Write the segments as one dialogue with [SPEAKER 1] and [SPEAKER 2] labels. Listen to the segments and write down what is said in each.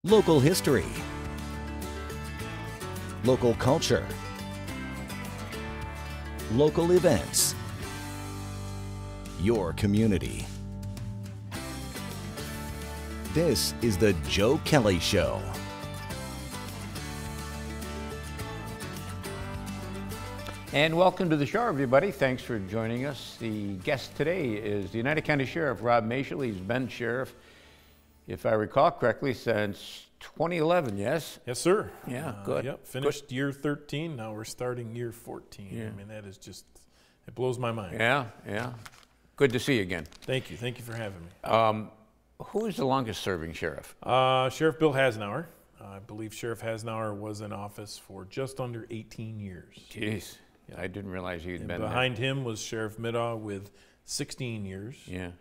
[SPEAKER 1] Local history, local culture, local events, your community. This is the Joe Kelly Show.
[SPEAKER 2] And welcome to the show, everybody. Thanks for joining us. The guest today is the United County Sheriff, Rob Maciol. He's been sheriff, if I recall correctly, since 2011, yes?
[SPEAKER 3] Yes, sir.
[SPEAKER 2] Yeah, good.
[SPEAKER 3] Yep, finished year 13. Now we're starting year 14.
[SPEAKER 2] Yeah.
[SPEAKER 3] I mean, that is just, it blows my mind.
[SPEAKER 2] Yeah. Good to see you again.
[SPEAKER 3] Thank you. Thank you for having me.
[SPEAKER 2] Who is the longest serving sheriff?
[SPEAKER 3] Sheriff Bill Hasnauer. I believe Sheriff Hasnauer was in office for just under 18 years.
[SPEAKER 2] Jeez, I didn't realize he'd
[SPEAKER 3] And
[SPEAKER 2] been
[SPEAKER 3] behind him was Sheriff Middaugh with 16 years.
[SPEAKER 2] there.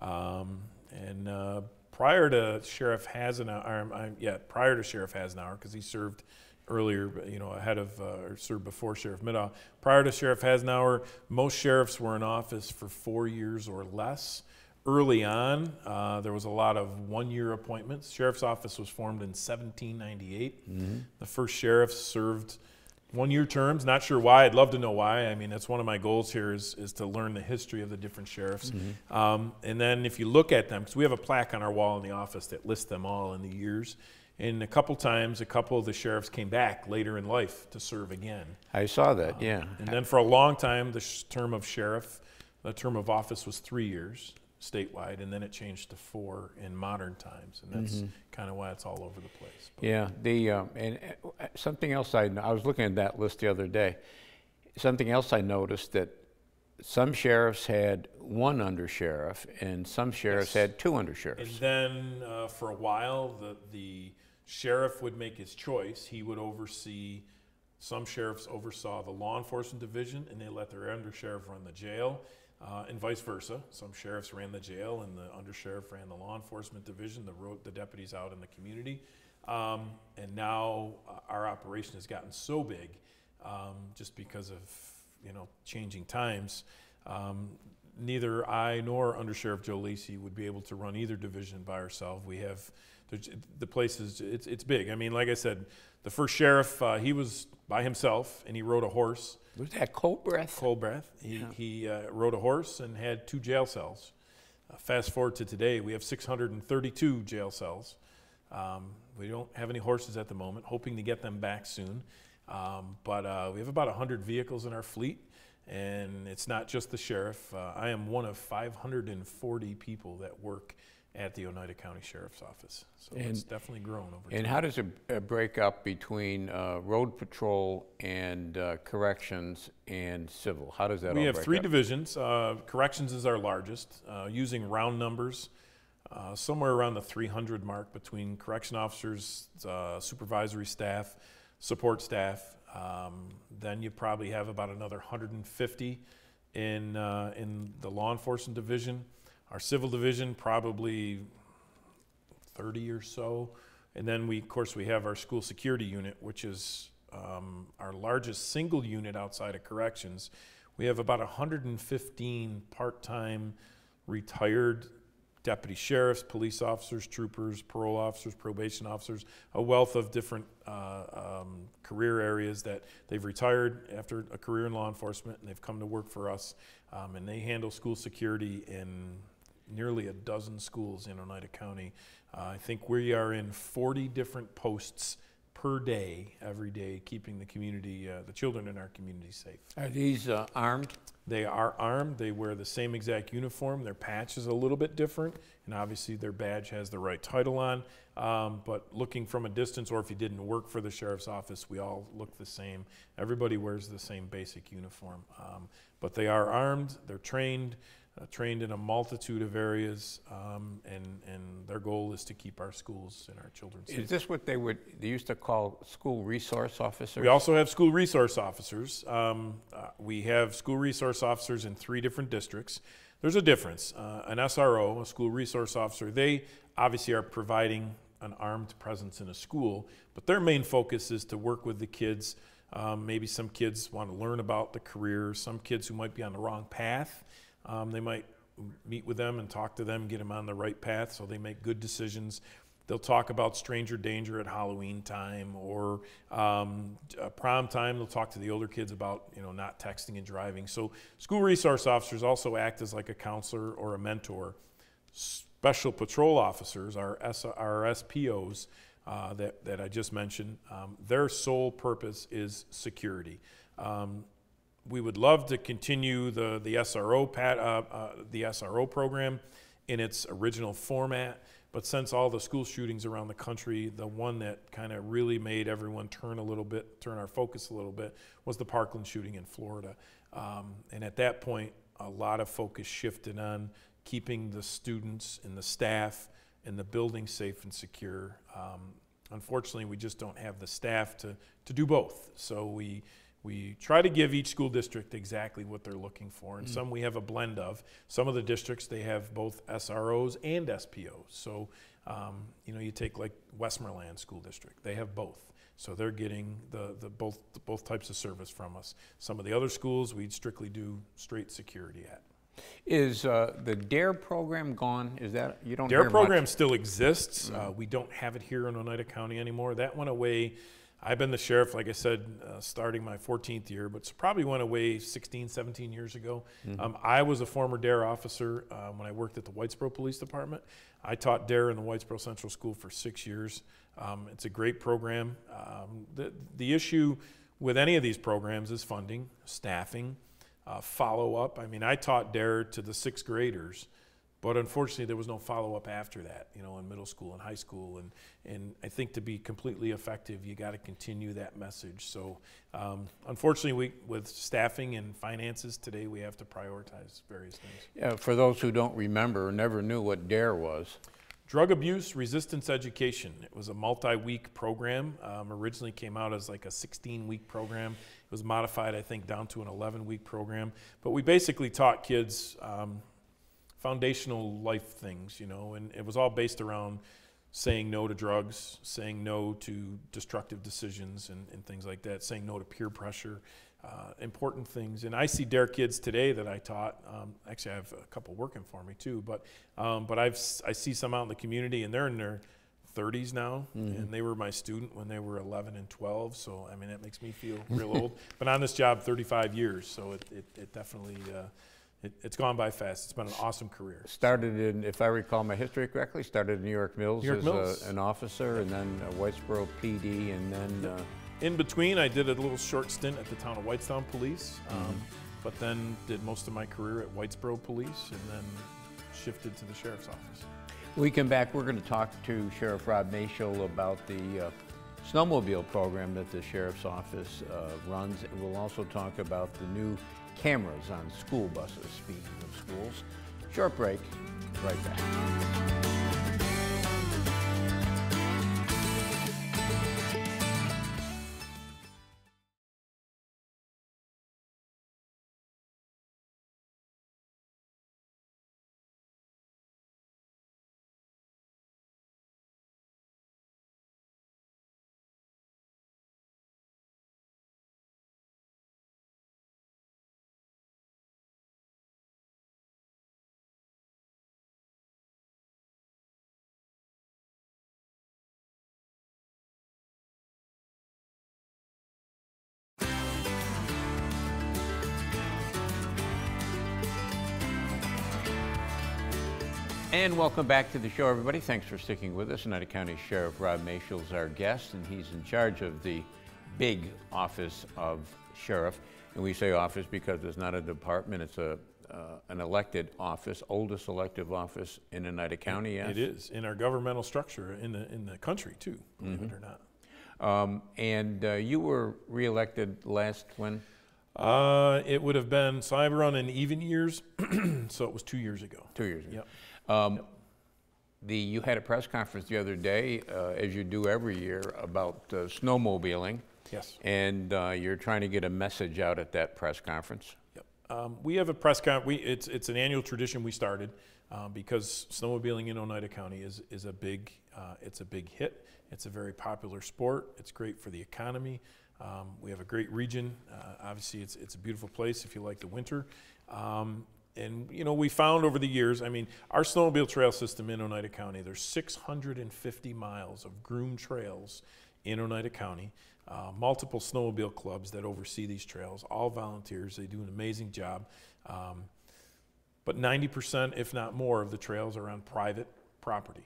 [SPEAKER 3] And prior to Sheriff Hasnauer, because he served earlier, ahead of, or served before Sheriff Middaugh. Prior to Sheriff Hasnauer, most sheriffs were in office for 4 years or less. Early on, there was a lot of one-year appointments. Sheriff's office was formed in 1798. Mm-hmm. The first sheriff served one-year terms. Not sure why. I'd love to know why. I mean, that's one of my goals here is to learn the history of the different sheriffs. Mm-hmm. And then if you look at them, because we have a plaque on our wall in the office that lists them all in the years. And a couple times, a couple of the sheriffs came back later in life to serve again.
[SPEAKER 2] I saw that, yeah.
[SPEAKER 3] And then for a long time, the term of office was 3 years statewide, and then it changed to 4 in modern times, and that's kind of why it's all over the place. But
[SPEAKER 2] Yeah, something else I was looking at that list the other day. Something else I noticed that some sheriffs had one undersheriff, and some sheriffs had two undersheriffs.
[SPEAKER 3] And then for a while, the sheriff would make his choice. He would oversee. Some sheriffs oversaw the law enforcement division, and they let their undersheriff run the jail. And vice versa. Some sheriffs ran the jail and the undersheriff ran the law enforcement division, the deputies out in the community. And now our operation has gotten so big, just because of changing times. Neither I nor Undersheriff Joe Lacey would be able to run either division by ourselves. We have the place it's big. I mean, like I said, the first sheriff, he was by himself and he rode a horse.
[SPEAKER 2] Was that Cold Breath?
[SPEAKER 3] Cold Breath. He rode a horse and had 2 jail cells. Fast forward to today, we have 632 jail cells. We don't have any horses at the moment, hoping to get them back soon. But we have about 100 vehicles in our fleet, and it's not just the sheriff. I am one of 540 people that work at the Oneida County Sheriff's Office. So it's definitely grown over time.
[SPEAKER 2] And how does it break up between road patrol and corrections and civil? How does that all break up?
[SPEAKER 3] We have 3 divisions. Corrections is our largest, using round numbers, somewhere around the 300 mark between correction officers, supervisory staff, support staff. Then you probably have about another 150 in the law enforcement division. Our civil division, probably 30 or so. And then we have our school security unit, which is our largest single unit outside of corrections. We have about 115 part-time retired deputy sheriffs, police officers, troopers, parole officers, probation officers, a wealth of different career areas that they've retired after a career in law enforcement, and they've come to work for us. And they handle school security in nearly a dozen schools in Oneida County. I think we are in 40 different posts per day, every day, keeping the community, the children in our community safe.
[SPEAKER 2] Are these armed?
[SPEAKER 3] They are armed. They wear the same exact uniform. Their patch is a little bit different, and obviously their badge has the right title on. But looking from a distance, or if you didn't work for the sheriff's office, we all look the same. Everybody wears the same basic uniform. But they are armed. They're trained in a multitude of areas, and their goal is to keep our schools and our children safe.
[SPEAKER 2] Is this what they used to call school resource officers?
[SPEAKER 3] We also have school resource officers. We have school resource officers in 3 different districts. There's a difference. An SRO, a school resource officer, they obviously are providing an armed presence in a school, but their main focus is to work with the kids. Maybe some kids want to learn about the career. Some kids who might be on the wrong path, they might meet with them and talk to them, get them on the right path so they make good decisions. They'll talk about stranger danger at Halloween time, or prom time. They'll talk to the older kids about, you know, not texting and driving. So school resource officers also act as like a counselor or a mentor. Special patrol officers, our SPOs that I just mentioned, their sole purpose is security. We would love to continue the SRO program in its original format. But since all the school shootings around the country, the one that kind of really made everyone turn our focus a little bit, was the Parkland shooting in Florida. And at that point, a lot of focus shifted on keeping the students and the staff and the building safe and secure. Unfortunately, we just don't have the staff to do both. So we try to give each school district exactly what they're looking for, and some we have a blend of. Some of the districts, they have both SROs and SPOs. So, you know, you take like Westmoreland School District, they have both. So they're getting both types of service from us. Some of the other schools, we'd strictly do straight security at.
[SPEAKER 2] Is the DARE program gone? Is that, you don't
[SPEAKER 3] DARE
[SPEAKER 2] hear
[SPEAKER 3] program
[SPEAKER 2] much?
[SPEAKER 3] still exists. We don't have it here in Oneida County anymore. That went away. I've been the sheriff, like I said, starting my 14th year, but probably went away 16, 17 years ago. I was a former DARE officer when I worked at the Whitesboro Police Department. I taught DARE in the Whitesboro Central School for 6 years. It's a great program. The issue with any of these programs is funding, staffing, follow-up. I mean, I taught DARE to the 6th graders, but unfortunately there was no follow-up after that, you know, in middle school and high school. And I think to be completely effective, you got to continue that message. So unfortunately, with staffing and finances today, we have to prioritize various things.
[SPEAKER 2] For those who don't remember or never knew what DARE was.
[SPEAKER 3] Drug abuse resistance education. It was a multi-week program. Originally came out as like a 16-week program. It was modified, I think, down to an 11-week program. But we basically taught kids foundational life things, you know, and it was all based around saying no to drugs, saying no to destructive decisions and things like that, saying no to peer pressure, important things. And I see DARE kids today that I taught. Actually, I have a couple working for me too, but I see some out in the community, and they're in their 30s now, and they were my student when they were 11 and 12. So I mean, that makes me feel real old. Been on this job 35 years, so it definitely. It's gone by fast. It's been an awesome career.
[SPEAKER 2] Started in, if I recall my history correctly, started in New York Mills
[SPEAKER 3] Mills.
[SPEAKER 2] An officer, and then Whitesboro PD, and then...
[SPEAKER 3] in between, I did a little short stint at the town of Whitestown Police, but then did most of my career at Whitesboro Police, and then shifted to the Sheriff's Office.
[SPEAKER 2] When we come back, we're going to talk to Sheriff Rob Maciol about the snowmobile program that the Sheriff's Office runs. And we'll also talk about the new cameras on school buses, speaking of schools. Short break, right back. And welcome back to the show, everybody. Thanks for sticking with us. Oneida County Sheriff Rob Maciol is our guest, and he's in charge of the big office of sheriff. And we say office because it's not a department, it's an elected office, oldest elective office in Oneida County, yes?
[SPEAKER 3] It is, in our governmental structure in the country, too, believe it or not.
[SPEAKER 2] And you were reelected last when?
[SPEAKER 3] It would have been, so I run in even years, so it was 2 years ago.
[SPEAKER 2] 2 years ago.
[SPEAKER 3] Yep.
[SPEAKER 2] You had a press conference the other day, as you do every year, about snowmobiling.
[SPEAKER 3] Yes.
[SPEAKER 2] And you're trying to get a message out at that press conference.
[SPEAKER 3] Yep. We have a press conference. It's an annual tradition we started because snowmobiling in Oneida County is a big it's a big hit. It's a very popular sport. It's great for the economy. We have a great region. Obviously, it's a beautiful place if you like the winter. And you know, we found over the years, I mean, our snowmobile trail system in Oneida County, there's 650 miles of groomed trails in Oneida County, multiple snowmobile clubs that oversee these trails, all volunteers. They do an amazing job. But 90%, if not more, of the trails are on private property.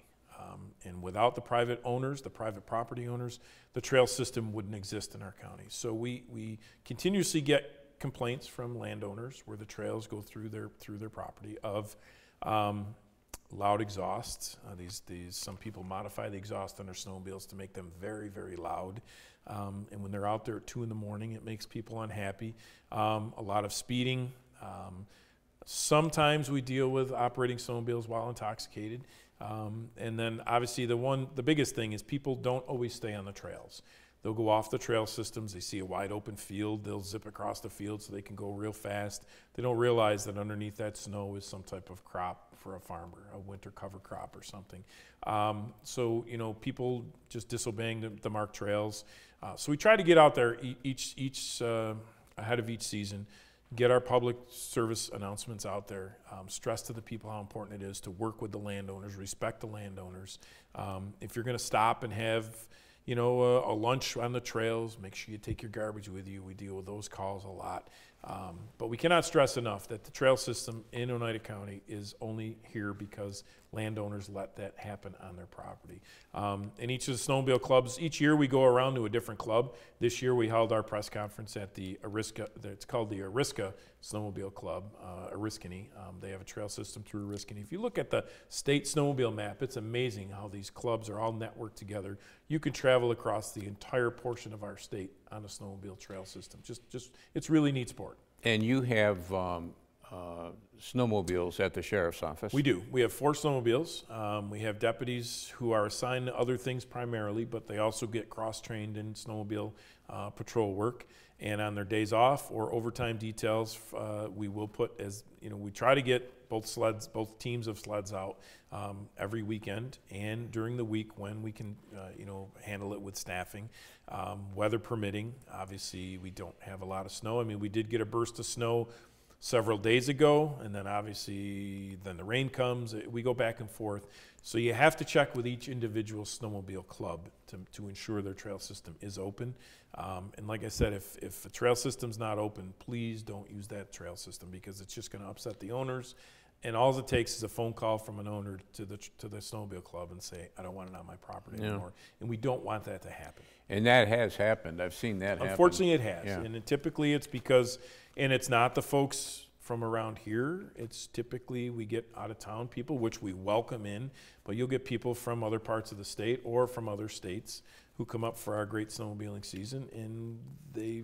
[SPEAKER 3] And without the private owners, the private property owners, the trail system wouldn't exist in our county. So we continuously get complaints from landowners where the trails go through their property of loud exhausts. Some people modify the exhaust on their snowmobiles to make them very, very loud. And when they're out there at 2 in the morning, it makes people unhappy. A lot of speeding. Sometimes we deal with operating snowmobiles while intoxicated. And then obviously the biggest thing is people don't always stay on the trails. They'll go off the trail systems. They see a wide open field. They'll zip across the field so they can go real fast. They don't realize that underneath that snow is some type of crop for a farmer, a winter cover crop or something. So, you know, people just disobeying the marked trails. So we try to get out there ahead of each season, get our public service announcements out there, stress to the people how important it is to work with the landowners, respect the landowners. If you're going to stop and have, you know, a lunch on the trails, make sure you take your garbage with you. We deal with those calls a lot. But we cannot stress enough that the trail system in Oneida County is only here because landowners let that happen on their property. And each of the snowmobile clubs, each year we go around to a different club. This year we held our press conference at the Oriska, it's called the Oriska Snowmobile Club, Oriskany. They have a trail system through Oriskany. If you look at the state snowmobile map, it's amazing how these clubs are all networked together. You can travel across the entire portion of our state on a snowmobile trail system. It's really neat sport.
[SPEAKER 2] And you have snowmobiles at the sheriff's office?
[SPEAKER 3] We do. We have 4 snowmobiles. We have deputies who are assigned to other things primarily, but they also get cross-trained in snowmobile patrol work. And on their days off or overtime details, we will put, as you know, we try to get both teams of sleds out every weekend and during the week when we can, you know, handle it with staffing, weather permitting. Obviously, we don't have a lot of snow. I mean, we did get a burst of snow several days ago, and then obviously then the rain comes. We go back and forth. So you have to check with each individual snowmobile club to ensure their trail system is open. And like I said, if the trail system's not open, please don't use that trail system because it's just going to upset the owners. And all it takes is a phone call from an owner to the snowmobile club and say, I don't want it on my property anymore. And we don't want that to happen.
[SPEAKER 2] And that has happened. I've seen that happen.
[SPEAKER 3] Unfortunately, it has.
[SPEAKER 2] Yeah.
[SPEAKER 3] And typically it's because, and it's not the folks from around here. It's typically we get out of town people, which we welcome in, but you'll get people from other parts of the state or from other states who come up for our great snowmobiling season, and they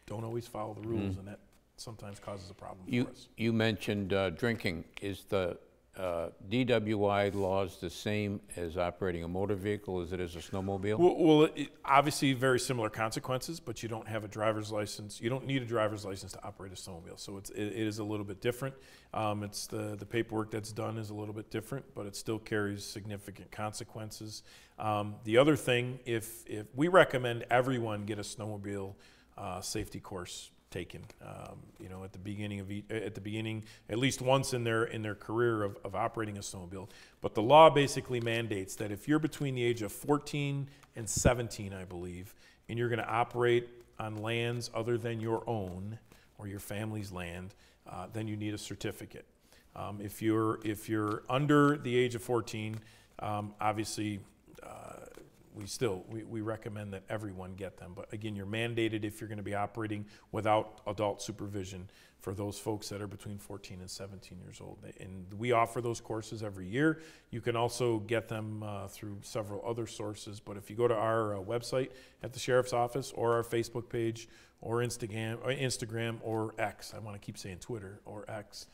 [SPEAKER 3] don't always follow the rules, and that sometimes causes a problem for us.
[SPEAKER 2] You mentioned drinking. Is the DWI laws the same as operating a motor vehicle as it is a snowmobile?
[SPEAKER 3] Well, obviously very similar consequences, but you don't have a driver's license. You don't need a driver's license to operate a snowmobile, so it is a little bit different. It's the paperwork that's done is a little bit different, but it still carries significant consequences. The other thing, if we recommend everyone get a snowmobile safety course taken, you know, at the beginning, at least once in their career of operating a snowmobile. But the law basically mandates that if you're between the age of 14 and 17, I believe, and you're going to operate on lands other than your own or your family's land, then you need a certificate. If you're under the age of 14, obviously. We recommend that everyone get them. But again, you're mandated if you're going to be operating without adult supervision for those folks that are between 14 and 17 years old. And we offer those courses every year. You can also get them through several other sources. But if you go to our website at the Sheriff's Office or our Facebook page or Instagram or X, I want to keep saying Twitter or X,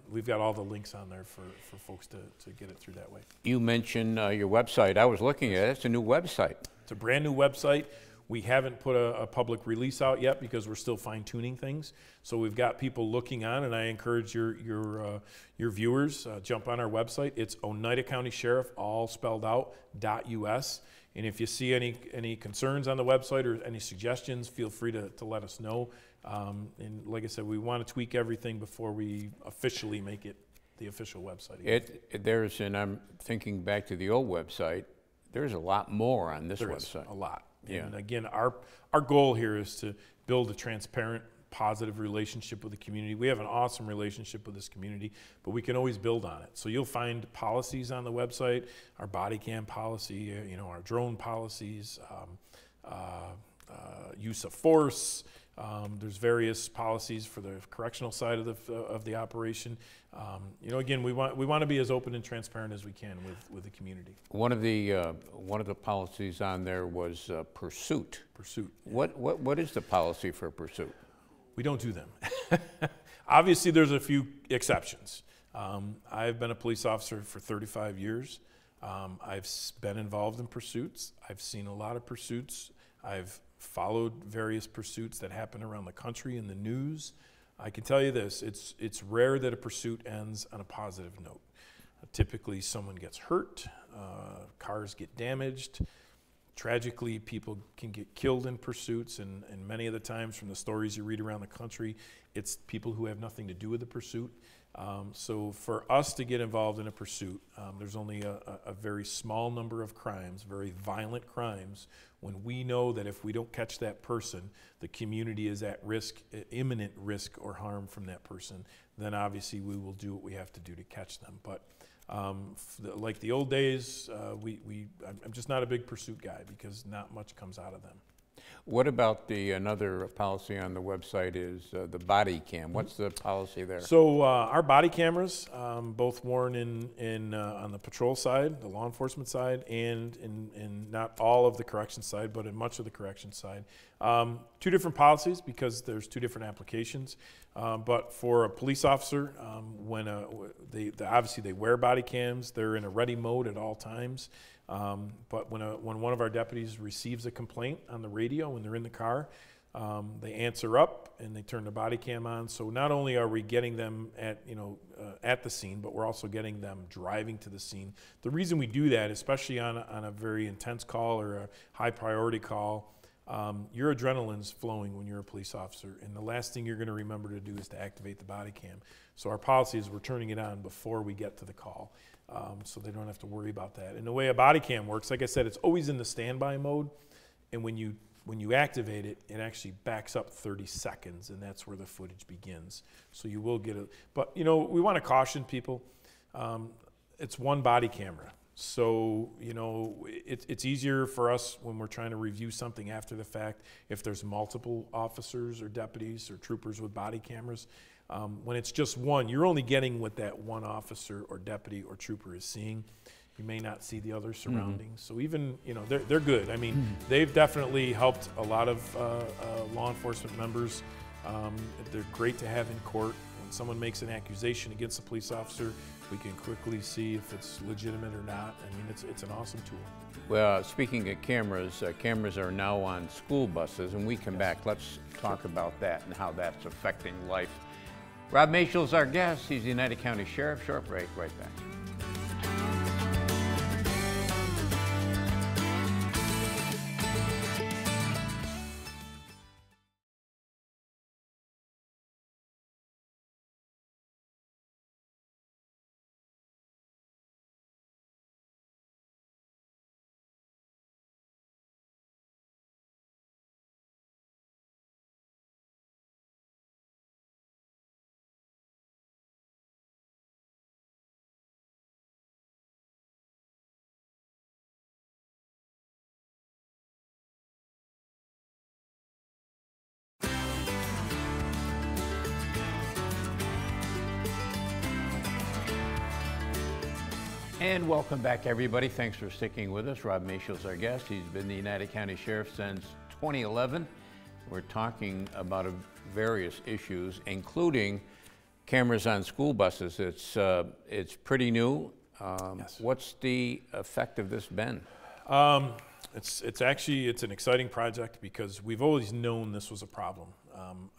[SPEAKER 3] we've got all the links on there for folks to get it through that way.
[SPEAKER 2] You mentioned your website. I was looking at it. It's a new website.
[SPEAKER 3] It's a brand new website. We haven't put a public release out yet because we're still fine-tuning things. So we've got people looking on, and I encourage your viewers, jump on our website. It's Oneida County Sheriff, all spelled out, .us. And if you see any concerns on the website or any suggestions, feel free to let us know. And like I said, we want to tweak everything before we officially make it the official website.
[SPEAKER 2] And I'm thinking back to the old website, there's a lot more on this website.
[SPEAKER 3] A lot.
[SPEAKER 2] Yeah.
[SPEAKER 3] And again, our goal here is to build a transparent, positive relationship with the community. We have an awesome relationship with this community, but we can always build on it. So you'll find policies on the website, our body cam policy, our drone policies, use of force. There's various policies for the correctional side of the operation. Again, we want to be as open and transparent as we can with the community.
[SPEAKER 2] One of the policies on there was pursuit.
[SPEAKER 3] Pursuit.
[SPEAKER 2] What is the policy for pursuit?
[SPEAKER 3] We don't do them. Obviously, there's a few exceptions. I've been a police officer for 35 years. I've been involved in pursuits. I've seen a lot of pursuits. I've followed various pursuits that happen around the country in the news. I can tell you this, it's rare that a pursuit ends on a positive note. Typically, someone gets hurt, cars get damaged. Tragically, people can get killed in pursuits, and many of the times from the stories you read around the country, it's people who have nothing to do with the pursuit. So for us to get involved in a pursuit, there's only a very small number of crimes, very violent crimes, when we know that if we don't catch that person, the community is at risk, imminent risk or harm from that person, then obviously we will do what we have to do to catch them. But like the old days, I'm just not a big pursuit guy because not much comes out of them.
[SPEAKER 2] What about another policy on the website is the body cam? What's the policy there?
[SPEAKER 3] So our body cameras, both worn on the patrol side, the law enforcement side, and in not all of the correction side, but in much of the correction side. Two different policies because there's two different applications. But for a police officer, when obviously they wear body cams, they're in a ready mode at all times. But when one of our deputies receives a complaint on the radio when they're in the car, they answer up and they turn the body cam on. So not only are we getting them at the scene, but we're also getting them driving to the scene. The reason we do that, especially on a very intense call or a high priority call, your adrenaline's flowing when you're a police officer, and the last thing you're going to remember to do is to activate the body cam. So our policy is we're turning it on before we get to the call, so they don't have to worry about that. And the way a body cam works, like I said, it's always in the standby mode, and when you activate it, it actually backs up 30 seconds, and that's where the footage begins. So you will get it. But we want to caution people. It's one body camera. So, it's easier for us when we're trying to review something after the fact if there's multiple officers or deputies or troopers with body cameras. When it's just one, you're only getting what that one officer or deputy or trooper is seeing. You may not see the other surroundings. So even, they're good. I mean, they've definitely helped a lot of law enforcement members. They're great to have in court. When someone makes an accusation against a police officer, we can quickly see if it's legitimate or not. I mean, it's an awesome tool.
[SPEAKER 2] Well, speaking of cameras, cameras are now on school buses, and we come back. Let's talk about that and how that's affecting life. Rob Maciol is our guest. He's the United County Sheriff. Short break, right back. And welcome back, everybody. Thanks for sticking with us. Rob Maciol is our guest. He's been the United County Sheriff since 2011. We're talking about various issues, including cameras on school buses. It's pretty new.
[SPEAKER 3] Yes.
[SPEAKER 2] What's the effect of this been?
[SPEAKER 3] It's an exciting project because we've always known this was a problem.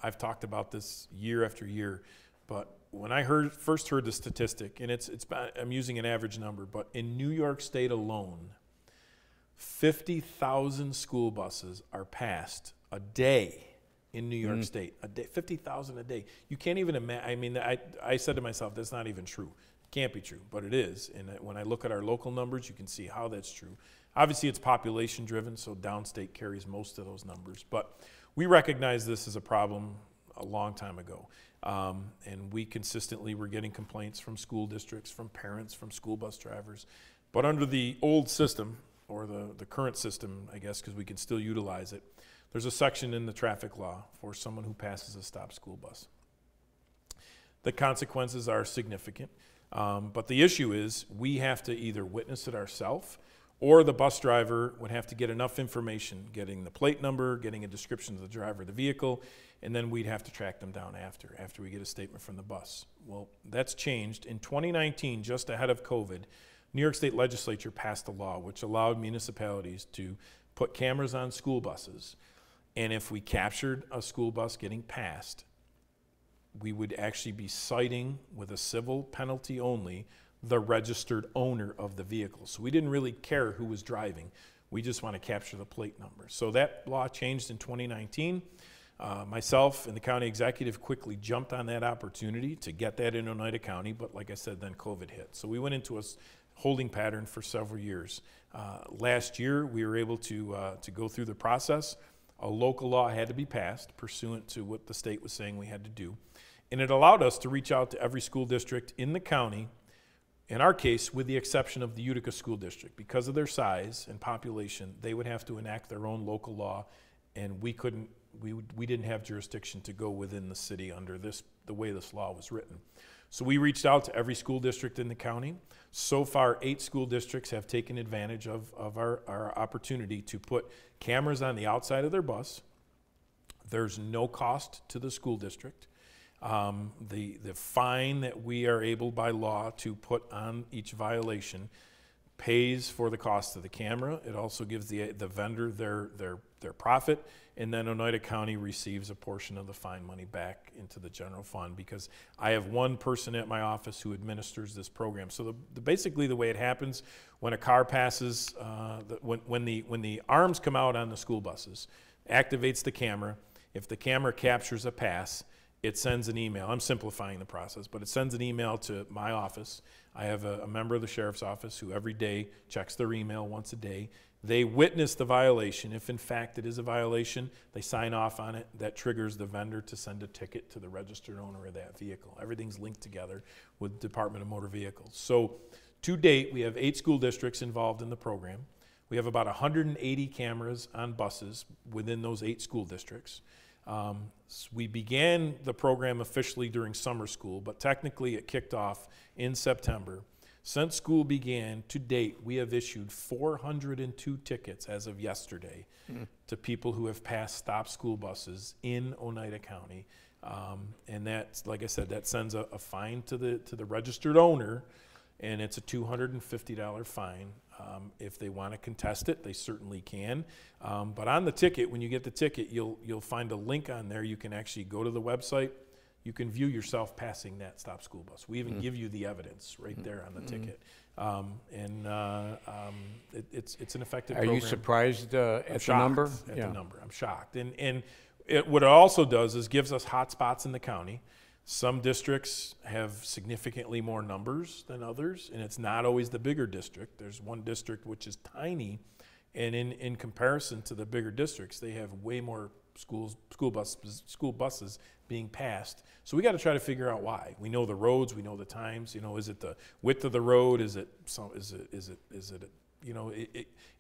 [SPEAKER 3] I've talked about this year after year, but when I first heard the statistic, and I'm using an average number, but in New York State alone, 50,000 school buses are passed a day in New York State. A day, 50,000 a day. You can't even imagine. I mean, I said to myself, that's not even true. It can't be true, but it is. And when I look at our local numbers, you can see how that's true. Obviously, it's population driven, so downstate carries most of those numbers. But we recognize this as a problem a long time ago. And we consistently were getting complaints from school districts, from parents, from school bus drivers. But under the old system, or the current system, I guess, because we can still utilize it, there's a section in the traffic law for someone who passes a stopped school bus. The consequences are significant, but the issue is we have to either witness it ourselves, or the bus driver would have to get enough information, getting the plate number, getting a description of the driver of the vehicle, and then we'd have to track them down after we get a statement from the bus. Well, that's changed. In 2019, just ahead of COVID, New York State Legislature passed a law which allowed municipalities to put cameras on school buses, and if we captured a school bus getting passed, we would actually be citing, with a civil penalty only, the registered owner of the vehicle. So we didn't really care who was driving. We just want to capture the plate number. So that law changed in 2019. Myself and the county executive quickly jumped on that opportunity to get that in Oneida County, but like I said, then COVID hit. So we went into a holding pattern for several years. Last year, we were able to go through the process. A local law had to be passed pursuant to what the state was saying we had to do. And it allowed us to reach out to every school district in the county, in our case, with the exception of the Utica School District. Because of their size and population, they would have to enact their own local law, and we didn't have jurisdiction to go within the city under the way this law was written. So we reached out to every school district in the county. So far, 8 school districts have taken advantage of our opportunity to put cameras on the outside of their bus. There's no cost to the school district. The fine that we are able by law to put on each violation pays for the cost of the camera. It also gives the vendor their profit, and then Oneida County receives a portion of the fine money back into the general fund, because I have one person at my office who administers this program. So basically the way it happens, when a car passes, when the arms come out on the school buses, activates the camera. If the camera captures a pass, it sends an email. I'm simplifying the process, but it sends an email to my office. I have a member of the sheriff's office who every day checks their email once a day. They witness the violation. If in fact it is a violation, they sign off on it. That triggers the vendor to send a ticket to the registered owner of that vehicle. Everything's linked together with the Department of Motor Vehicles. So to date, we have 8 school districts involved in the program. We have about 180 cameras on buses within those 8 school districts. We began the program officially during summer school, but technically it kicked off in September. Since school began, to date, we have issued 402 tickets as of yesterday to people who have passed stop school buses in Oneida County. And that's, like I said, that sends a fine to the registered owner, and it's a $250 fine. If they want to contest it, they certainly can. But on the ticket, when you get the ticket, you'll find a link on there. You can actually go to the website. You can view yourself passing that stop school bus. We even give you the evidence right there on the ticket. It's an effective program.
[SPEAKER 2] Are you surprised at the number?
[SPEAKER 3] At the number. I'm shocked. And what it also does is gives us hot spots in the county. Some districts have significantly more numbers than others, and it's not always the bigger district. There's one district which is tiny, and in comparison to the bigger districts, they have way more school buses being passed. So we got to try to figure out why. We know the roads, we know the times. You know, is it the width of the road? Is it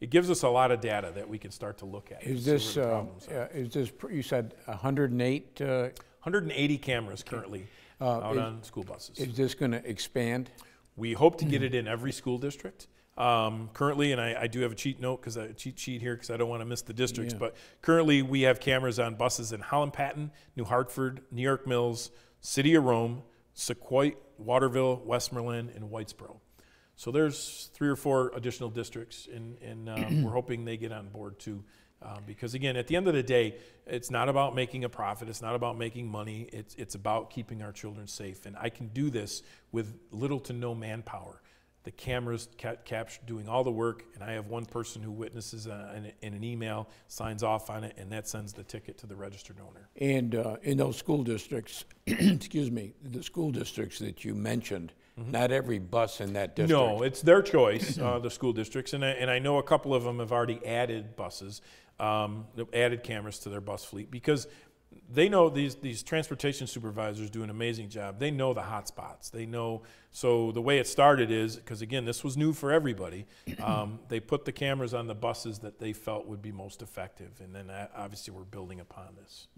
[SPEAKER 3] it gives us a lot of data that we can start to look at.
[SPEAKER 2] Is this you said 108?
[SPEAKER 3] 180 cameras currently out on school buses.
[SPEAKER 2] Is this going to expand?
[SPEAKER 3] We hope to get it in every school district. Currently, and I do have a cheat sheet here because I don't want to miss the districts, but currently we have cameras on buses in Holland Patton, New Hartford, New York Mills, City of Rome, Sequoia, Waterville, Westmoreland, and Whitesboro. So there's 3 or 4 additional districts, and we're hoping they get on board too. Because again, at the end of the day, it's not about making a profit. It's not about making money. It's about keeping our children safe. And I can do this with little to no manpower. the cameras capture doing all the work, and I have one person who witnesses in an email, signs off on it, and that sends the ticket to the registered owner.
[SPEAKER 2] And in those school districts, excuse me, the school districts that you mentioned, not every bus in that district.
[SPEAKER 3] No, it's their choice, the school districts, and I know a couple of them have already added buses, added cameras to their bus fleet, because they know these transportation supervisors do an amazing job. They know the hot spots. They know, so the way it started is, because again, this was new for everybody, they put the cameras on the buses that they felt would be most effective, and then obviously we're building upon this.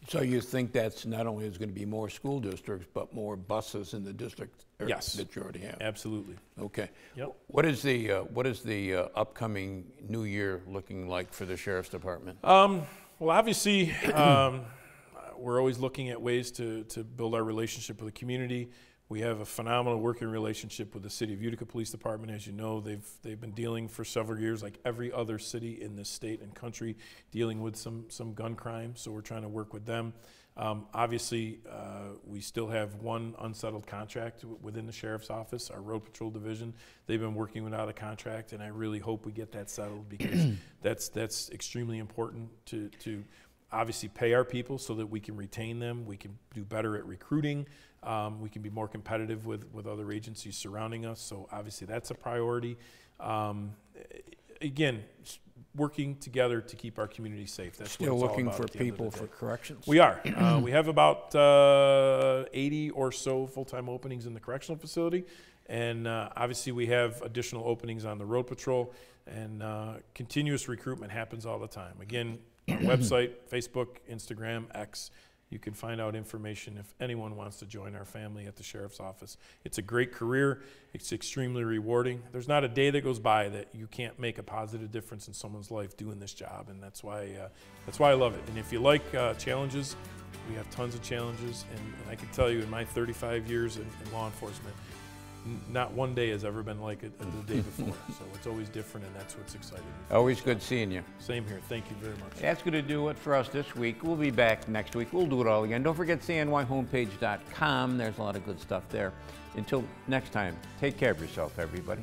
[SPEAKER 2] So you think that's not only is going to be more school districts, but more buses in the district
[SPEAKER 3] Yes.
[SPEAKER 2] that you already have?
[SPEAKER 3] Absolutely.
[SPEAKER 2] Okay.
[SPEAKER 3] Yep.
[SPEAKER 2] What is the upcoming new year looking like for the Sheriff's Department?
[SPEAKER 3] Well, obviously, we're always looking at ways to build our relationship with the community. We have a phenomenal working relationship with the City of Utica Police Department. As you know, they've been dealing for several years, like every other city in this state and country, dealing with some gun crime. So we're trying to work with them. Obviously, we still have one unsettled contract within the Sheriff's Office, our Road Patrol Division. They've been working without a contract, and I really hope we get that settled, because that's extremely important to obviously pay our people so that we can retain them. We can do better at recruiting. We can be more competitive with other agencies surrounding us. So obviously that's a priority. Again, working together to keep our community safe. That's
[SPEAKER 2] Still
[SPEAKER 3] what it's
[SPEAKER 2] looking
[SPEAKER 3] all about
[SPEAKER 2] for
[SPEAKER 3] at the end of
[SPEAKER 2] people
[SPEAKER 3] the
[SPEAKER 2] for
[SPEAKER 3] day.
[SPEAKER 2] corrections?
[SPEAKER 3] We are. We have about 80 or so full-time openings in the correctional facility, and obviously we have additional openings on the road patrol, and continuous recruitment happens all the time. Again, our website, Facebook, Instagram, X, you can find out information if anyone wants to join our family at the Sheriff's Office. It's a great career. It's extremely rewarding. There's not a day that goes by that you can't make a positive difference in someone's life doing this job, and that's why I love it. And if you like challenges, we have tons of challenges, and I can tell you in my 35 years in law enforcement, not one day has ever been like the day before. So it's always different, and that's what's exciting me.
[SPEAKER 2] Always good seeing you.
[SPEAKER 3] Same here. Thank you very much.
[SPEAKER 2] That's going to do it for us this week. We'll be back next week. We'll do it all again. Don't forget cnyhomepage.com. There's a lot of good stuff there. Until next time, take care of yourself, everybody.